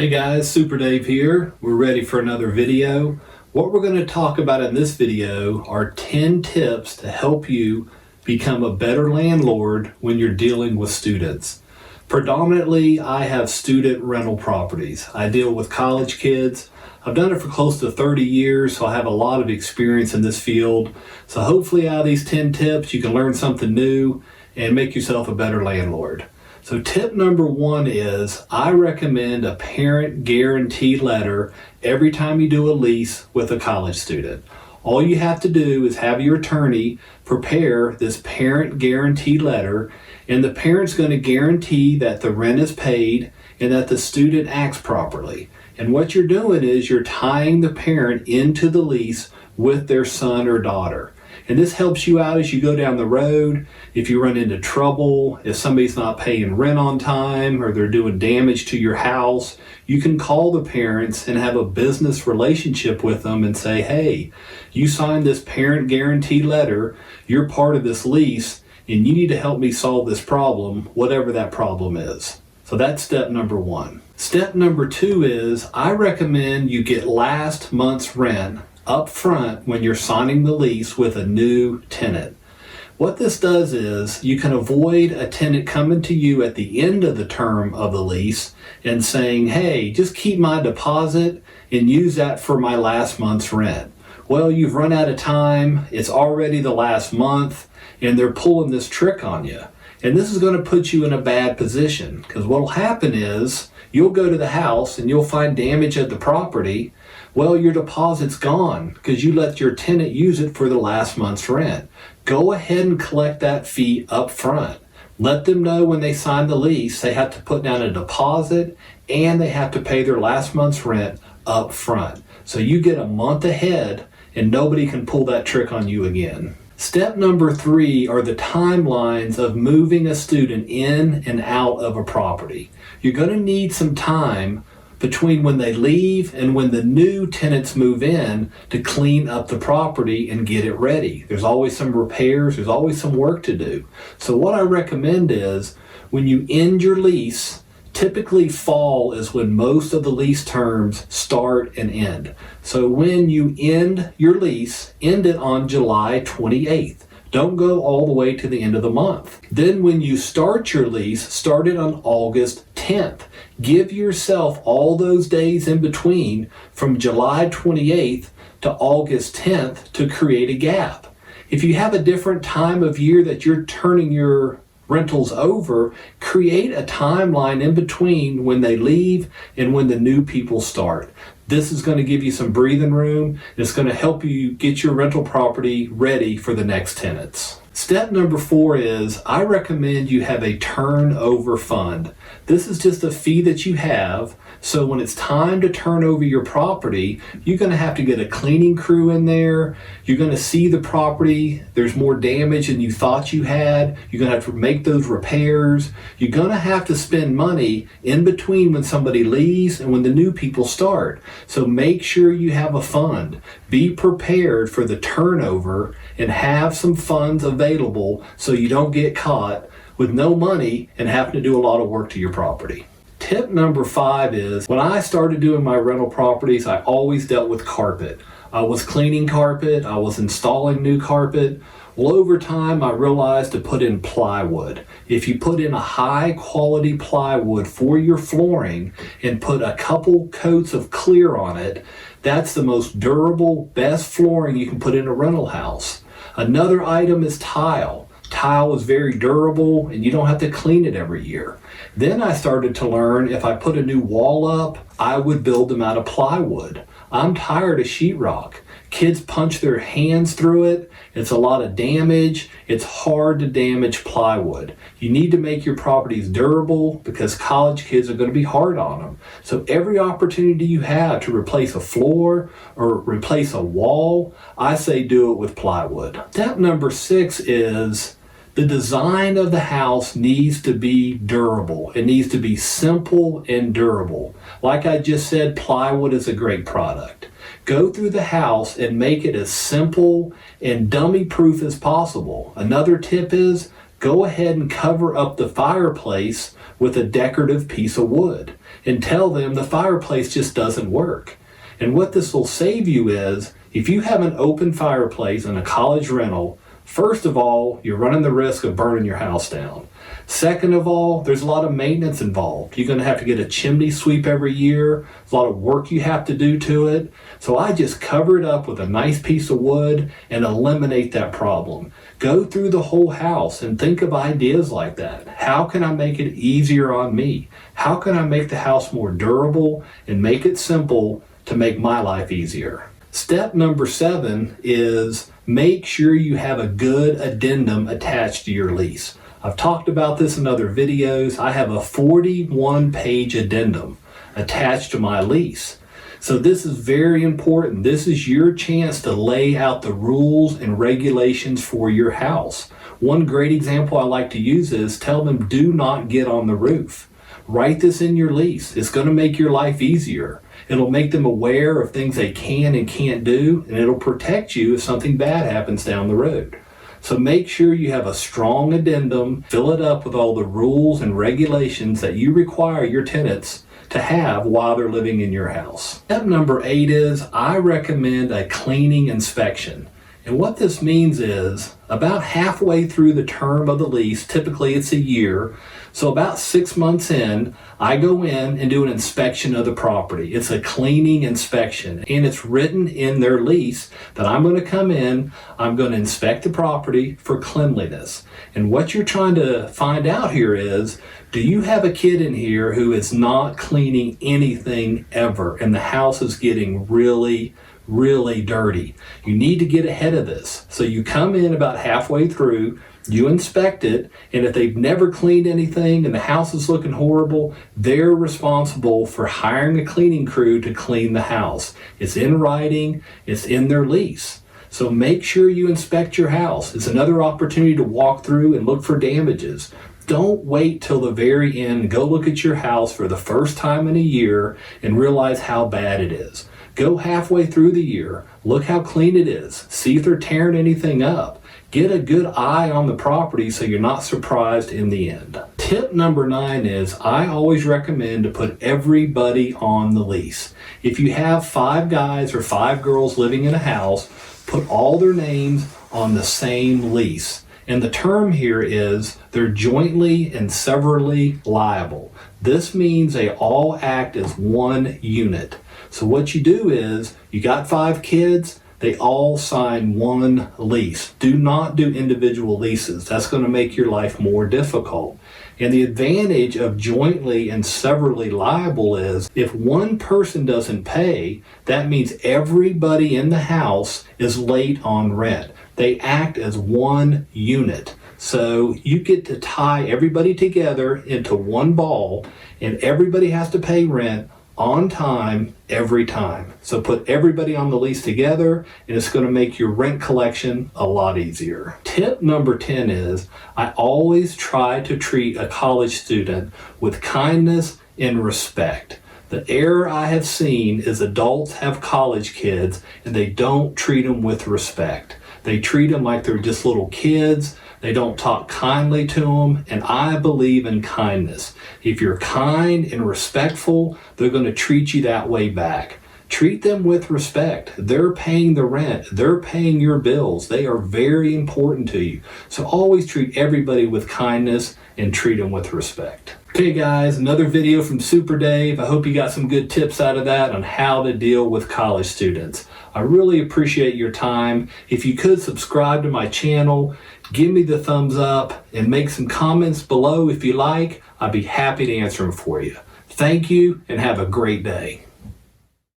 Hey guys, Super Dave here. We're ready for another video. What we're going to talk about in this video are 10 tips to help you become a better landlord when you're dealing with students. Predominantly, I have student rental properties. I deal with college kids. I've done it for close to 30 years, so I have a lot of experience in this field. So hopefully out of these 10 tips, you can learn something new and make yourself a better landlord. So tip number one is I recommend a parent guarantee letter every time you do a lease with a college student. All you have to do is have your attorney prepare this parent guarantee letter, and the parent's going to guarantee that the rent is paid and that the student acts properly. And what you're doing is you're tying the parent into the lease with their son or daughter. And this helps you out as you go down the road. If you run into trouble, if somebody's not paying rent on time or they're doing damage to your house, you can call the parents and have a business relationship with them and say, hey, you signed this parent guarantee letter, you're part of this lease, and you need to help me solve this problem, whatever that problem is. So that's step number one. Step number two is I recommend you get last month's rent up front when you're signing the lease with a new tenant. What this does is you can avoid a tenant coming to you at the end of the term of the lease and saying, hey, just keep my deposit and use that for my last month's rent. Well, you've run out of time, it's already the last month, and they're pulling this trick on you. And this is going to put you in a bad position, because what will happen is you'll go to the house and you'll find damage at the property. Well, your deposit's gone because you let your tenant use it for the last month's rent. Go ahead and collect that fee up front. Let them know when they sign the lease they have to put down a deposit and they have to pay their last month's rent up front. So you get a month ahead and nobody can pull that trick on you again. Step number three are the timelines of moving a student in and out of a property. You're going to need some time between when they leave and when the new tenants move in to clean up the property and get it ready. There's always some repairs, there's always some work to do. So what I recommend is when you end your lease, typically fall is when most of the lease terms start and end. So when you end your lease, end it on July 28th. Don't go all the way to the end of the month. Then when you start your lease, start it on August 10th. Give yourself all those days in between from July 28th to August 10th to create a gap. If you have a different time of year that you're turning your rentals over, create a timeline in between when they leave and when the new people start. This is going to give you some breathing room. It's going to help you get your rental property ready for the next tenants. Step number four is I recommend you have a turnover fund. This is just a fee that you have. So when it's time to turn over your property, you're going to have to get a cleaning crew in there. You're going to see the property. There's more damage than you thought you had. You're going to have to make those repairs. You're going to have to spend money in between when somebody leaves and when the new people start. So make sure you have a fund. Be prepared for the turnover and have some funds available so you don't get caught with no money and having to do a lot of work to your property. Tip number five is when I started doing my rental properties, I always dealt with carpet. I was cleaning carpet, I was installing new carpet. Well, over time, I realized to put in plywood. If you put in a high quality plywood for your flooring and put a couple coats of clear on it, that's the most durable, best flooring you can put in a rental house. Another item is tile. Tile is very durable and you don't have to clean it every year. Then I started to learn if I put a new wall up, I would build them out of plywood. I'm tired of sheetrock. Kids punch their hands through it. It's a lot of damage. It's hard to damage plywood. You need to make your properties durable because college kids are going to be hard on them. So every opportunity you have to replace a floor or replace a wall, I say do it with plywood. Step number six is the design of the house needs to be durable. It needs to be simple and durable. Like I just said, plywood is a great product. Go through the house and make it as simple and dummy-proof as possible. Another tip is go ahead and cover up the fireplace with a decorative piece of wood. and tell them the fireplace just doesn't work. And what this will save you is, if you have an open fireplace in a college rental, first of all, you're running the risk of burning your house down. Second of all, there's a lot of maintenance involved. You're going to have to get a chimney sweep every year. There's a lot of work you have to do to it. So I just cover it up with a nice piece of wood and eliminate that problem. Go through the whole house and think of ideas like that. How can I make it easier on me? How can I make the house more durable and make it simple to make my life easier? Step number 7 is make sure you have a good addendum attached to your lease. I've talked about this in other videos. I have a 41-page addendum attached to my lease. So this is very important. This is your chance to lay out the rules and regulations for your house. One great example I like to use is tell them do not get on the roof. Write this in your lease. It's going to make your life easier. It'll make them aware of things they can and can't do, and it'll protect you if something bad happens down the road. So make sure you have a strong addendum, fill it up with all the rules and regulations that you require your tenants to have while they're living in your house. Step number 8 is I recommend a cleaning inspection. And what this means is about halfway through the term of the lease, typically it's a year, so about 6 months in, I go in and do an inspection of the property. It's a cleaning inspection, and it's written in their lease that I'm going to come in, I'm going to inspect the property for cleanliness. And what you're trying to find out here is, do you have a kid in here who is not cleaning anything ever, and the house is getting really dirty? You need to get ahead of this. So you come in about halfway through, you inspect it, and if they've never cleaned anything and the house is looking horrible, they're responsible for hiring a cleaning crew to clean the house. It's in writing, it's in their lease. So make sure you inspect your house. It's another opportunity to walk through and look for damages. Don't wait till the very end and go look at your house for the first time in a year and realize how bad it is. Go halfway through the year, look how clean it is, see if they're tearing anything up. Get a good eye on the property so you're not surprised in the end. Tip number 9 is I always recommend to put everybody on the lease. If you have 5 guys or 5 girls living in a house, put all their names on the same lease. And the term here is they're jointly and severally liable. This means they all act as one unit. So what you do is, you got 5 kids, they all sign one lease. Do not do individual leases. That's going to make your life more difficult. And the advantage of jointly and severally liable is if one person doesn't pay, that means everybody in the house is late on rent. They act as one unit. So you get to tie everybody together into one ball, and everybody has to pay rent on time every time. So put everybody on the lease together, and it's going to make your rent collection a lot easier. Tip number 10 is I always try to treat a college student with kindness and respect. The error I have seen is adults have college kids and they don't treat them with respect. They treat them like they're just little kids. They don't talk kindly to them, and I believe in kindness. If you're kind and respectful, they're going to treat you that way back. Treat them with respect. They're paying the rent. They're paying your bills. They are very important to you. So always treat everybody with kindness and treat them with respect. Okay guys, another video from Super Dave. I hope you got some good tips out of that on how to deal with college students. I really appreciate your time. If you could subscribe to my channel, give me the thumbs up, and make some comments below if you like. I'd be happy to answer them for you. Thank you, and have a great day.